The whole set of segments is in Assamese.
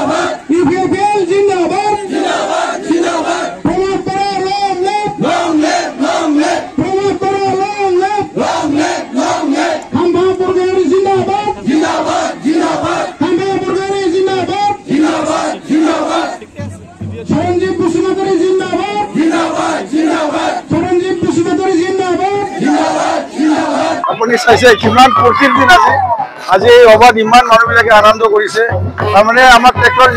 ইপিএফএল জিন্দাবাদ Pramod Bora long live Pramod Bora long live Khamba Borgoyary জিন্দাবাদ খাম্বা বুরগারি জিন্দাবাদ সরঞ্জীব বসুমতারি জিন্দাবাদ সরঞ্জীব বসুমতারি জিন্দাবাদ। আপুনি চাইছে কিমান ফূৰ্তিৰ দিন আজি এই সভাত ইমান মানুহবিলাকে আনন্দ কৰিছে। তাৰমানে আমাক ট্ৰেক্টৰ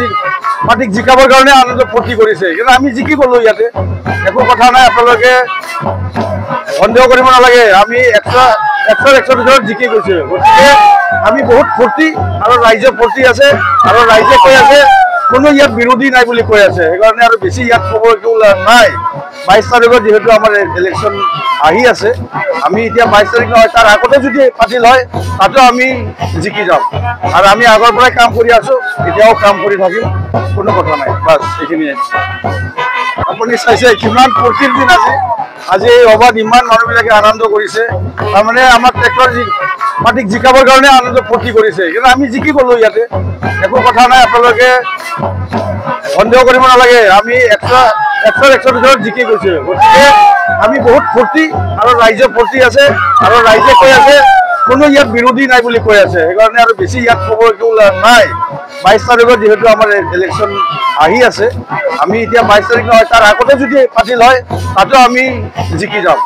পাৰ্টিক জিকাবৰ কাৰণে আনন্দ ফূৰ্তি কৰিছে, কিন্তু আমি জিকি গলো ইয়াতে একো কথা নাই। আপোনালোকে সন্দেহ কৰিব নালাগে, আমি 100 ভিতৰত জিকি গৈছে। গতিকে আমি বহুত ফূৰ্তি আৰু ৰাইজে ফূৰ্তি আছে আৰু ৰাইজে কৈ আছে কোনো ইয়াত বিৰোধী নাই বুলি কৈ আছে। সেইকাৰণে আৰু বেছি ইয়াত ক'ব নাই। 22 তাৰিখত যেহেতু আমাৰ ইলেকশ্যন আহি আছে, আমি এতিয়া 22 তাৰিখ নহয় তাৰ আগতে যদি পাতিল হয় তাতো আমি জিকি যাম। আৰু আমি আগৰ পৰাই কাম কৰি আছো, এতিয়াও কাম কৰি থাকিম, কোনো কথা নাই। বাছ এইখিনিয়ে। আপুনি চাইছে কিমান ফূৰ্তিৰ দিন আজি এই সভাত ইমান মানুহবিলাকে আনন্দ কৰিছে। তাৰমানে আমাক ট্ৰেক্টৰ পাৰ্টিক জিকাবৰ কাৰণে আনন্দ ফূৰ্তি কৰিছে, কিন্তু আমি জিকি গলো ইয়াতে একো কথা নাই। আপোনালোকে সন্দেহ কৰিব নালাগে, আমি 100 ভিতৰত জিকি গৈছে। গতিকে আমি বহুত ফূৰ্তি আৰু ৰাইজে ফূৰ্তি আছে আৰু ৰাইজে কৈ আছে কোনো ইয়াত বিৰোধী নাই বুলি কৈ আছে। সেইকাৰণে আৰু বেছি ইয়াত ক'ব নাই। 22 তাৰিখত যেহেতু আমাৰ ইলেকশ্যন আহি আছে, আমি এতিয়া 22 তাৰিখ নহয় তাৰ আগতে যদি পাতিল হয় তাতো আমি জিকি যাম।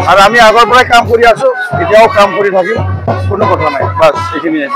আৰু আমি আগৰ পৰাই কাম কৰি আছো, এতিয়াও কাম কৰি থাকিম, কোনো কথা নাই। বাছ এইখিনিয়ে।